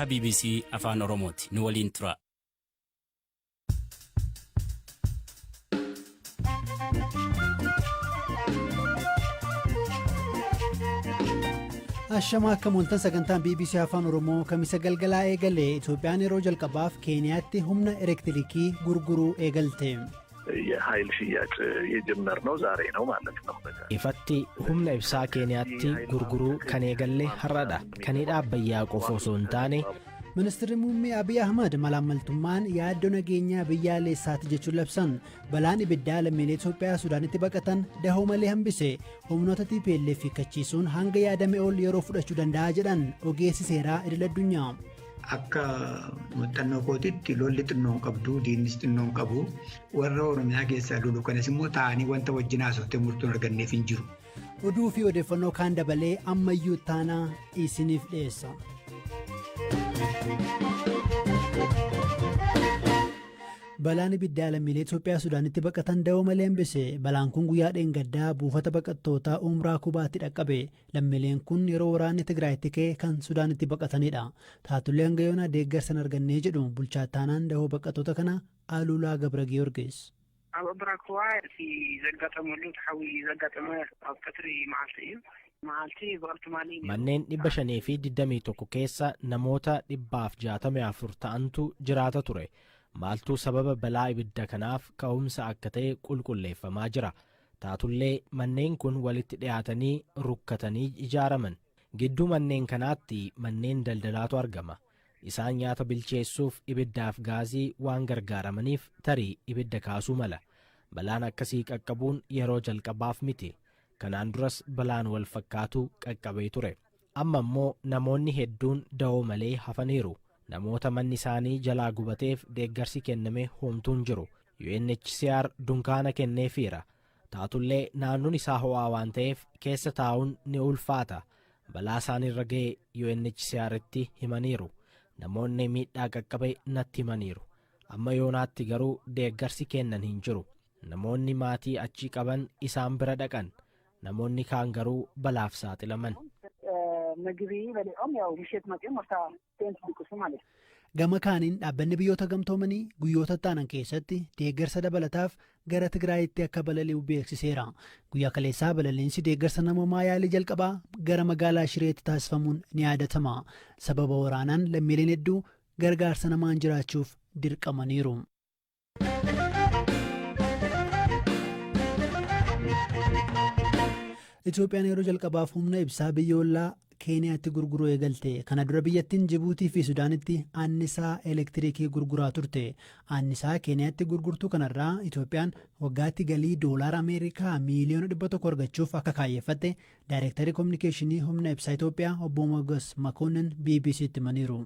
BBC Afaan Oromooti. Nu waliin tura. Ashama akka moontan sagantaan BBC Afaan Oromoo kamisa galgalaa eegalee Itoophiyaan yeroo jalqabaaf Keeniyaatti humna elektirikii gurguruu eegalte. የኃይል ሽያጭ የጀመርነው ዛሬ ነው ማለት ነው። Ifatti humna ibsaa Keeniyaatti gurguruu kan eegalle har'adha. Kan dhaabbayyaa qofa osoo hin taane Ministeerri Muummee Abiy Ahmad malaamaltummaan yaaddoo nageenyaa biyyaalessaati jechuun labsan balaan ibiddaa lammiilee Itoophiyaa Suudaanitti baqatan dahoo malee hambise humnoota TPLF kachiisuun hanga yaadame ol yeroo fudhachuu danda'a jedhan ogeessi seeraa idil-addunyaa. Akka muuxannoo kootiitti lolli xinnoon qabdu diinnis xinnoon qabu warra Oromiyaa keessaa lolu kanas immoo ta'anii wanta wajjin haasofte murtoon arganneef hin jiru. Oduu fi odeeffannoo kaan dabalee ammayyuu taanaa isiniif dhiyeessa. Balaan ibiddaa lammiilee Itoophiyaa Suudaanitti baqatan dahoo malee hambise. Balaan kun guyyaa dheengaddaa buufata baqattootaa Umraa Kubaatti dhaqqabe. Lammiileen kun yeroo waraanni Tigraayitti ka'e kan Suudaanitti baqatanidha. Taatullee hanga yoona deeggarsa argannee jedhu bulchaa taanaan dahoo baqattoota kana Alulaa Gabra Giyoorgis. Umraa Kubaa fi zaggaatamaluu taxawii zaggaatama qatri maaltii manneen 521 keessa namoota 164 ta'antu jiraata ture. Maaltu sababa balaa ibidda kanaaf ka'umsa akka ta'e qulqulleeffamaa jira. Taatullee manneen kun walitti dhiyaatanii rukkatanii ijaaraman. Gidduu manneen kanaatti manneen daldalaatu argama. Isaan nyaata bilcheessuuf ibiddaaf gaazii waan gargaaramaniif tarii ibidda kaasuu mala. Balaan akkasii qaqqabuun yeroo jalqabaaf miti. Kanaan duras balaan wal fakkaatu qaqqabee ture. Amma immoo namoonni hedduun dahoo malee hafaniiru. Namoota manni isaanii jalaa gubateef deeggarsi kenname homtuun jiru. UNHCR dunkaana kenneefiira. Taatullee naannoon isaa ho'aa waan ta'eef keessa taa'uun ni ulfaata. Balaa isaanirra ga'e UNHCR'tti himaniiru. Namoonni miidhaa qaqqabe natti himaniiru. Amma yoonaatti garuu deeggarsi kennan hin jiru. Namoonni maatii achii qaban isaan bira dhaqan. Namoonni kaan garuu balaaf saaxilaman. Gama kaaniin dhaabbanni biyyoota gamtoomanii guyyoota taanan keessatti deeggarsa dabalataaf gara Tigraayitti akka balali'u beeksiseera. Guyyaa kaleessaa balaliinsi deeggarsa namoomaa yaalii jalqabaa gara magaalaa Shireetti taasifamuun ni yaadatama. Sababa waraanaan lammiileen hedduu gargaarsa namaan jiraachuuf dirqamaniiru. Itoophiyaan yeroo jalqabaaf humna ibsaa biyya ollaa Keeniyaatti gurguruu eegalte. Kana dura biyyattiin Jibuutii fi Suudaanitti annisaa elektirikii gurguraa turte. Annisaa Keeniyaatti gurgurtuu kanarraa Itoophiyaan waggaatti galii doolaara Ameerikaa miiliyoona 100 argachuuf akka kaayeffatte Daayirektarii Kominikeeshinii humna ibsaa Itoophiyaa obbo Mogas Makonnen BBC'tti himaniiru.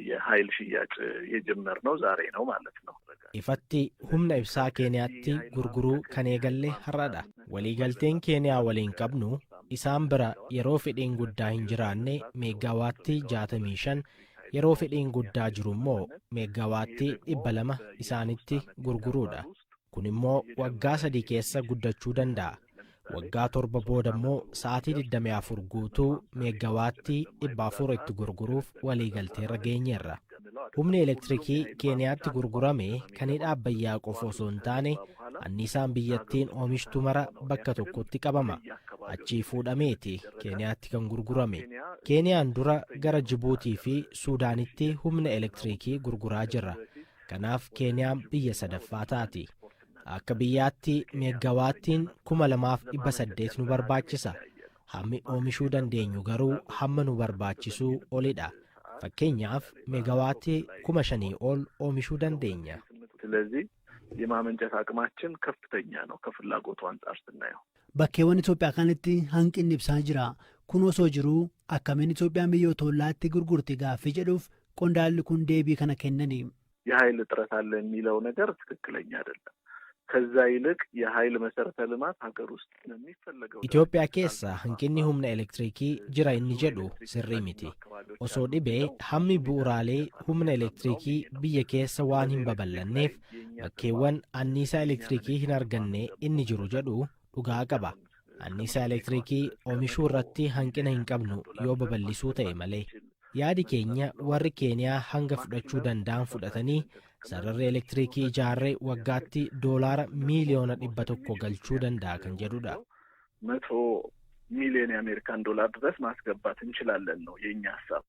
የኃይል ሽያጭ የጀመርነው ዛሬ ነው ማለት ነው። Ifatti humna ibsaa Keeniyaatti gurguruu kan eegalle har'adha. Waliigalteen Keeniyaa waliin qabnu isaan bira yeroo fedhiin guddaa hin jiraanne meegaawaattii 65, yeroo fedhiin guddaa jiru immoo meegaawaattii 200 isaanitti gurguruudha. Kun immoo waggaa 3 keessa guddachuu danda'a. Waggaa 7 booda immoo sa'aatii 24 guutuu meegaawaattii 400 itti gurguruuf waliigalteerra geenyeerra. Humni elektirikii Keeniyaatti gurgurame kan dhaabbayyaa qofa osoo hin taane annisaan biyyattiin oomishtu mara bakka tokkotti qabama. Achii fuudhameeti Keeniyaatti kan gurgurame. Keeniyaan dura gara Jibuutii fi Suudaanitti humna elektirikii gurguraa jirra. Kanaaf Keeniyaan biyya sadaffaa taati. Akka biyyaatti meegaawaattiin 2800 nu barbaachisa. Hammi oomishuu dandeenyu garuu hamma nu barbaachisuu olidha. Fakkeenyaaf meegaawaattii 5,000 ol oomishuu dandeenya. ስለዚህ የማመንጨት አቅማችን ከፍተኛ ነው ከፍላጎቱ አንጻር ስናየው። Bakkeewwan Itoophiyaa kanatti hanqinni ibsaa jira. Kun osoo jiruu akkamiin Itoophiyaan biyyoota ollaatti gurgurti gaaffii jedhuuf qondaalli kun deebii kana kennani. የኃይል እጥረት አለ የሚለው ነገር ትክክለኛ አይደለም. ከዛ ይልቅ የኃይል መሰረተ ልማት ሀገር ውስጥ የሚፈልገው Itoophiyaa keessa hanqinni humna elektirikii jira inni jedhu sirrii miti. Osoo dhibee hammi bu'uraalee humna elektirikii biyya keessa waan hin babal'anneef bakkeewwan anniisaa elektirikii hin arganne inni jiru jedhu dhugaa qaba. Anniisaa elektirikii oomishuu irratti hanqina hin qabnu yoo babal'isuu ta'e malee. yaadi keenya warri keeniyaa hanga fudhachuu danda'an fudhatanii sararri elektiriikii ijaarree waggaatti doolaara miiliyoona 100 galchuu danda'a kan jedhudha. 100 ሚሊዮን የአሜሪካን ዶላር ድረስ ማስገባት እንችላለን ነው የኛ ሐሳብ።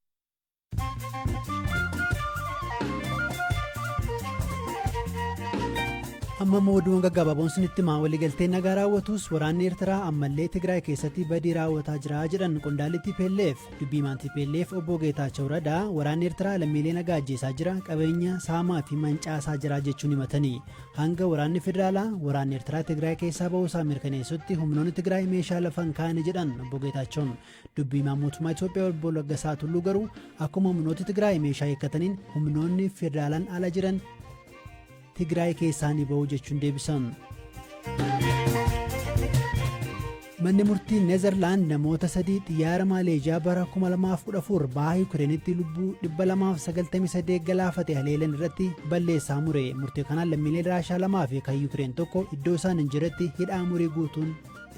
amma mooduun gaggabaaboon sinitti maa waliigalteen nagaa raawwatus waraanni Eertiraa ammallee Tigraay keessatti badii raawwataa jira jedhan qondaallitti TPLF dubbii himaan TPLF obbo Geetaachoo Radaa waraanni Eertiraa lammiilee nagaa ajjeesaa jira qabeenya saamaa fi mancaasaa jira jechuun himatanii hanga waraanni federaalaa waraanni Eertiraa Tigraay keessaa ba'uusaa mirkaneessutti humnoonni Tigraay meeshaa lafan kaa'anii jedhan obbo Geetaachoon dubbii himaa mootummaa Itoophiyaa obbo Laggasaa Tulluu garuu akkuma humnooti Tigraay meeshaa eeggataniin humnoonni federaalaan ala jiran Tigraay keessaanii ba'uu jechuun deebisan. Manni murtii Neezerlaand namoota 3 xiyyaara Maaleeshiyaa bara 2014 baha Yukireenitti lubbuu 293 galaafate haleelan irratti balleessaa mure. Murtii kanaan lammiilee Raashaa 2 fi kan Yukireen tokko iddoo isaan hin jirretti hidhaa umurii guutuun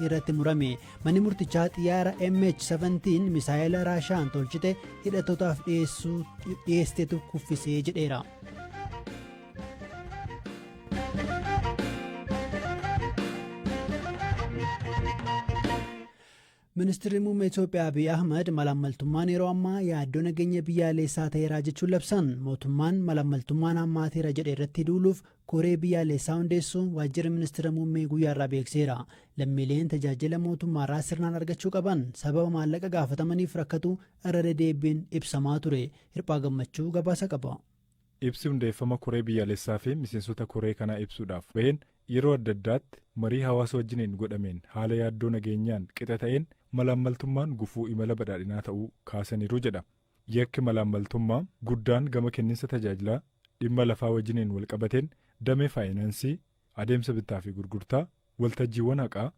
irratti murame. Manni murtichaa xiyyaara MH17 misaayila Raashaan tolchite hidhattootaaf dhiyeesseetu kuffisee jedheera. Ministeerri muummee Itoophiyaa Abiy Ahmed malaammaltummaan yeroo ammaa yaaddoo nageenya biyyaalessaa ta'eera jechuun labsan mootummaan malaammaltummaan hammaateera jedhe irratti duuluuf koree biyyaalessaa hundeessuun waajjira ministeera muummee guyyaarraa beekseera. Lammiileen tajaajila mootummaarraa sirnaan argachuu qaban sababa maallaqa gaafatamaniif rakkatu irra deddeebiin ibsamaa ture. Hirphaa Gammachuu gabaasa qaba. Ibsi hundeeffama koree biyyaalessaa fi miseensota koree kanaa ibsuudhaaf baheen yeroo adda addaatti marii hawaasa wajjiniin godhameen haala yaaddoo nageenyaan qixa ta'een malaammaltummaan gufuu imala badhaadhinaa ta'uu kaasaniiru jedha. Yakki malaammaltummaa guddaan gama kenniinsa tajaajilaa dhimma lafaa wajjiniin walqabateen damee faayinaansii adeemsa bittaa fi gurgurtaa waltajjiiwwan haqaa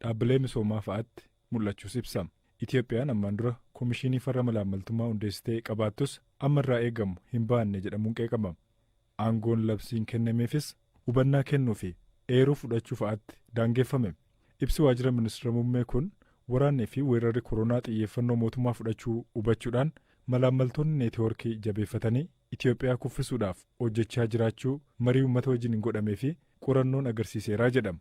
dhaabbilee misoomaa fa'aatti mul'achuus ibsama. Itoophiyaan ammaan dura komishinii farra malaammaltummaa hundeessitee qabaattus amma irraa eegamu hin baanne jedhamuun qeeqama. Aangoon labsiin kennameefis hubannaa kennuu fi eeruu fudhachuu fa'aatti daangeffame. Ibsi waajjira ministeera muummee kun waraannii fi weerarri koronaa xiyyeeffannoo mootummaa fudhachuu hubachuudhaan malaammaltoonni neetwoorkii jabeeffatanii Itoophiyaa kuffisuudhaaf hojjechaa jiraachuu marii uummata wajjin hin godhamee fi qorannoon agarsiiseeraa jedhama.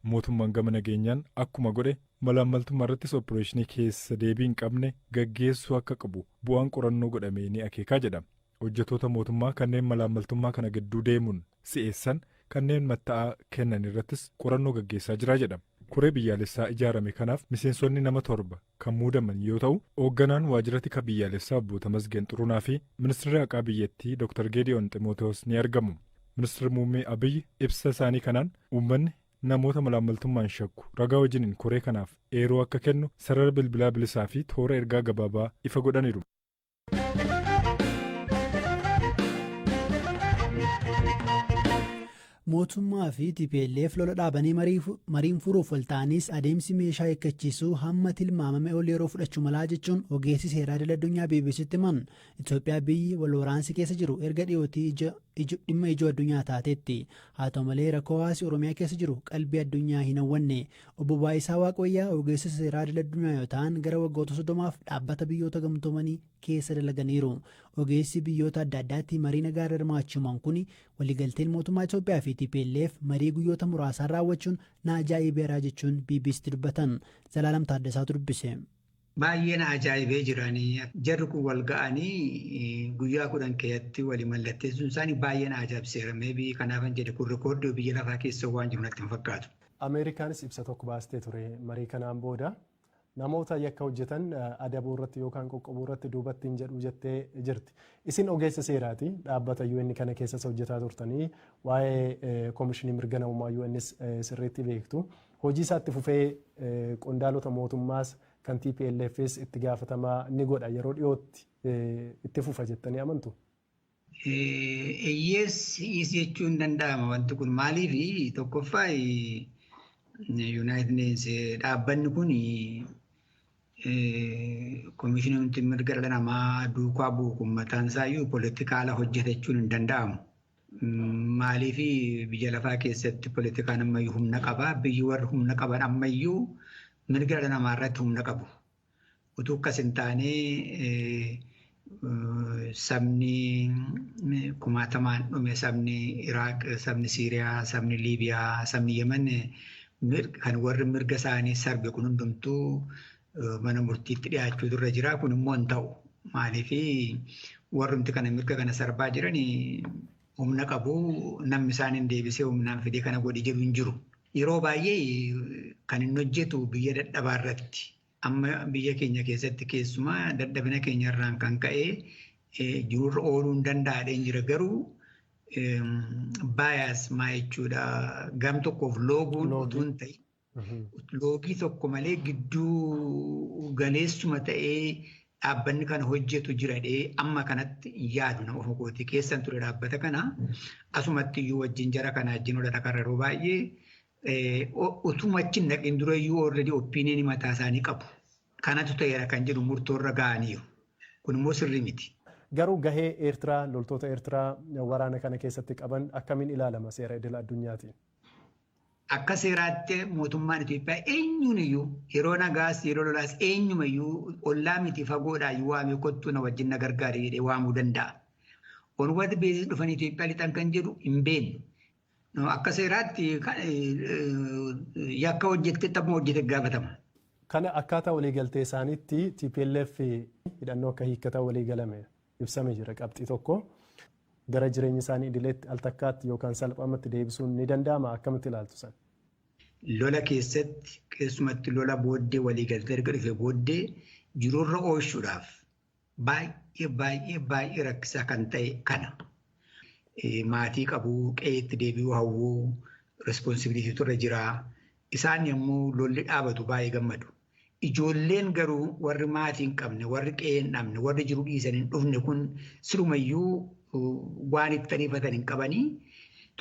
Mootummaan gama nageenyaan akkuma godhe malaammaltummaa irrattis opereeshinii keessa deebii hin qabne gaggeessuu akka qabu bu'aan qorannoo godhamee ni akeekaa jedhama. Hojjettoota mootummaa kanneen malaammaltummaa kana gidduu deemuun si'eessan kanneen matta'aa kennan irrattis qorannoo gaggeessaa jira jedhama. Koree biyyaalessaa ijaarame kanaaf miseensonni nama 7 kan muudaman yoo ta'u hoogganaan waajjira tika biyyaalessaa obbo Tamasgeen Xurunaa fi ministeerri haqaa biyyattii Dr. Geediyoon Ximootewoos ni argamu. Ministeerri muummee Abiyyi ibsa isaanii kanaan uummanni namoota malaammaltummaan shakku ragaa wajjiniin koree kanaaf eeruu akka kennu sarara bilbilaa bilisaa fi toora ergaa gabaabaa ifa godhaniiru. Mootummaa fi TPLF lola dhaabanii mariin furuuf walta'anis adeemsi meeshaa eeggachiisuu hamma tilmaamame ol yeroo fudhachuu malaa jechuun ogeessi seeraa idil-addunyaa BBC'tti himan. Itoophiyaa biyyi wal waraansi keessa jiru erga dhiyootii dhimma ijoo addunyaa taateetti. Haa ta'u malee rakkoo hawaasi Oromiyaa keessa jiru qalbii addunyaa hin hawwanne. Obbo Baayisaa Waaqayyaa ogeessa seeraa idil-addunyaa yoo ta'an gara waggoota 30 dhaabbata biyyoota gamtoomanii keessa dalaganiiru. Ogeessi biyyoota adda addaatti marii nagaa irra hirmaachuun kun waliigalteen mootummaa Itoophiyaa fi TPLF marii guyyoota muraasaan raawwachuun na ajaa'ibeera jechuun BBC'tti dubbatan. Zalaalam Taaddasaatu dubbise. Baay'ee na ajaa'ibee jiranii jarri kun wal ga'anii guyyaa 10 keessatti walii mallatteessuun isaanii baay'ee na ajaa'ibseera. Meebii kanaafan jedhe kun rikoordii biyya lafaa keessa waan jiru natti hin fakkaatu. Ameerikaanis ibsa tokko baastee ture marii kanaan booda. Namoota yakka hojjetan adabuu irratti yookaan qoqqobuu irratti duubatti hin jedhu jettee jirti. Isin ogeessa seeraati dhaabbata UN kana keessas hojjetaa turtanii waa'ee komishinii mirga namummaa UNs sirriitti beektu. Hojii isaatti fufee qondaalota mootummaas kan TPLFs itti gaafatamaa ni godha yeroo dhiyootti itti fufa jettanii amantu? Eeyyees jechuun danda'ama wanti kun maaliif tokkoffaa United Nations dhaabbanni kun komishinii mirga dhala namaa duukaa bu'u mataan isaayyuu poolitikaala hojjetachuun hin danda'amu. Maaliif biyya lafaa keessatti poolitikaan ammayyuu humna qaba. Biyyi warri humna qaban ammayyuu mirga dhala namaa irratti humna qabu. Utuu akkas hin taane sabni kumaatamaan dhume sabni Iraaq, sabni Siiriyaa, sabni Liibiyaa, sabni Yemen kan warri mirga isaanii sarbe kun hundumtuu mana murtiitti dhiyaachuu irra jira. Kun immoo hin ta'u. Maaliif warrumti kana mirga kana sarbaa jiran humna qabu, namni isaaniin deebisee humnaan fidee kana godhi jedhu hin jiru. Yeroo baay'ee kan inni hojjetu biyya dadhabaa irratti. Amma biyya keenya keessatti keessumaa dadhabina keenya irraan kan ka'e jirurra ooluu hin danda'adheen jira. Garuu baayaas maa jechuudha, gam tokkoof looguun utuu hin ta'in loogii tokko malee gidduu galeessuma ta'ee dhaabbanni kana hojjetu jiradhee amma kanatti yaadu nama ofuma kooti keessan ture dhaabbata kana asumatti iyyuu wajjin jara kana wajjin odha karraroo baay'ee utuma achi naqin dura iyyuu already opinion mataa isaanii qabu. Kanatu ta'eera kan jedhu murtoorra ga'aniiru. Kun immoo sirrii miti. Garuu gahee Eertiraa, loltoota Eertiraa waraana kana keessatti qaban akkamiin ilaalama seera idil addunyaatiin? Akka seeraatti mootummaan Itoophiyaa eenyuun iyyuu yeroo nagaas yeroo lolaas eenyuma iyyuu ollaa miti fagoodhaa iyyuu waamee kottuu na wajjin na gargaare jedhee waamuu danda'a. Onwati beesis dhufanii Itoophiyaa lixan kan jedhu hin beeknu. Akka seeraatti yakka hojjette xammuma hojjete gaafatama. Kana akkaataa waliigaltee isaaniitti TPLF hidhannoo akka hiikkatan waliigalame ibsamee jira. Qabxii tokko gara jireenya isaanii idileetti al takkaatti yookaan salphaamatti deebisuun ni danda'ama. Akkamitti ilaaltu san? Lola keessatti keessumatti lola booddee waliigaltee erga dhufe booddee jiruurra oolchuudhaaf baay'ee rakkisaa kan ta'e kana. Maatii qabuu, qe'eetti deebi'uu hawwuu, responsibiliitiitu irra jira. Isaan yommuu lolli dhaabatu baay'ee gammadu. Ijoolleen garuu warri maatii hin qabne, warri qe'ee hin dhabne, warri jiru dhiisan hin dhufne kun sirumayyuu waan itti ariifatan hin qabanii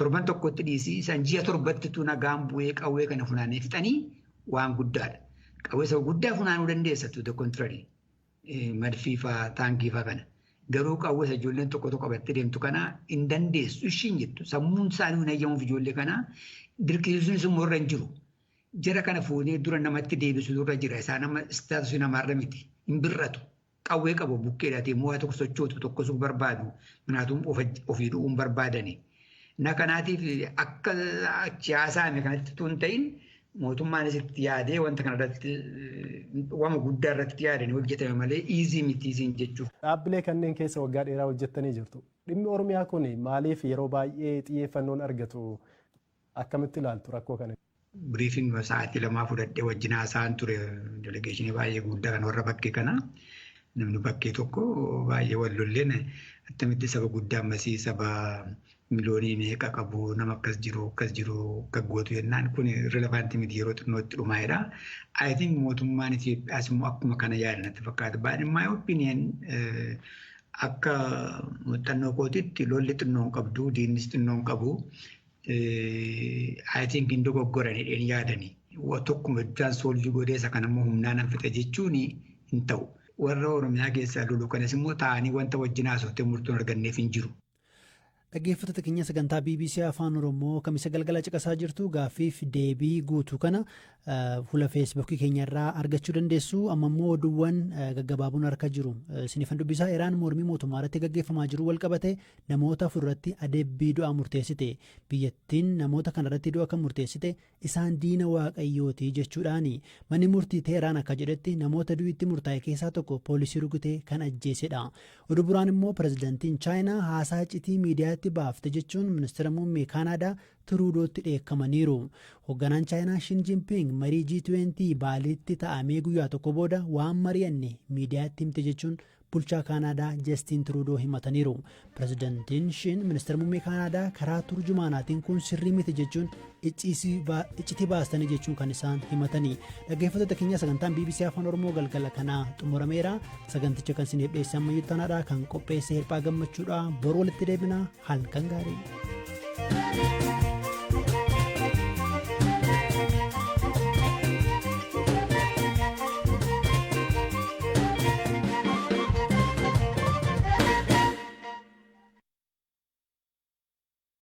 torban tokkotti dhiisii isaan ji'a torbattitu nagaan bu'ee qawwee kana funaanee fixanii waan guddaadha. Qawwee isa guddaa funaanuu dandeessa to the contrary. Madfii fa'aa taankii fa'aa kana. Garuu qawwee isa ijoolleen tokko qabattee deemtu kana hin dandeessu ishiin jettu. Sammuun isaanii hin ayyamuuf ijoollee kana dirqisiisuunis immoo irra hin jiru. Jara kana fuunee dura namatti deebisuu irra jira. Isaan amma istaatusii namaarra miti. Hin birratu. Qawwee qabu bukkeedhaati immoo waa tokko sochootu tokkosuu barbaadu. Manaatuun ofii dhu'uun barbaadani. Na kanaatiif akka siyaasaame kanatti tun ta'in mootummaanis itti yaadee wanta kanarratti waan guddaa irratti yaadanii hojjetame malee iizii miti iziin jechuudha. Dhaabbilee kanneen keessa waggaa dheeraa hojjettanii jirtu. Dhimmi Oromiyaa kun maaliif yeroo baay'ee xiyyeeffannoon argatu akkamitti ilaaltu rakkoo kana? Biriifiin sa'aatii lamaa fudhadhee wajjin haasa'an ture delegeeshinii baay'ee guddaa kan warra bakkee kana. Namni bakkee tokko baay'ee wal lolleen attamitti saba guddaa ammasii saba miliyoonii meeqa qabu nama akkas jiru akka gootu jennaan kun rilevaantii miti yeroo xinnootti dhumaa'edha. I think mootummaan Itoophiyaas immoo akkuma kana yaada natti fakkaata. But in my opinion akka muuxannoo kootitti lolli xinnoon qabdu diinnis xinnoon qabu. I think hin dogoggoranidheen yaadani. Tokkuma iddaan soolii godheessa kan ammoo humnaan hanfixa jechuun hin ta'u. Warra Oromiyaa keessaa loluu kanas immoo taa'anii wanta wajjin haasofte murtoon arganneef hin jiru. Dhaggeeffattoota keenya sagantaa BBC Afaan Oromoo kamisa galgala caqasaa jirtu gaaffiif deebii guutuu kana fuula feesbuukii keenya irraa argachuu dandeessu. Amma immoo oduuwwan gaggabaabuun harka jiru. Sinifan dubbisaa Iraan mormii mootummaa irratti gaggeeffamaa jiru wal qabate namoota afurratti adabbii du'aa murteessite. Biyyattiin namoota kanarratti du'a kan murteessite isaan diina waaqayyooti jechuudhaani. Manni murtii Teheraan akka jedhetti namoota du'itti murtaa'e keessaa tokko poolisii rukutee kan ajjeesedha. Oduu biraan immoo pirezidaantiin Chaayinaa haasaa iccitii miidiyaatti baafte jechuun ministeera muummee Kaanaadaa Truudootti dheekkamaniiru. Hoogganaan Chaayinaa Shin Jinping marii G20 baaliitti ta'amee guyyaa tokko booda waan mari'anne miidiyaatti himte jechuun bulchaa Kaanaadaa Justin Truudoo himataniiru. Pirezidaantiin Shin ministeera muummee Kaanaadaa karaa turjumaanaatiin kun sirrii miti jechuun iccitii baastanii jechuun kan isaan himatanii. Dhaggeeffattoota keenya sagantaan BBC Afaan Oromoo galgala kanaa xumurameera. Saganticha kan isiniif dhiyeesse ammayyuu tanaadha kan qopheesse Hirphaa Gammachuudha. Boru walitti deebina halkan gaarii.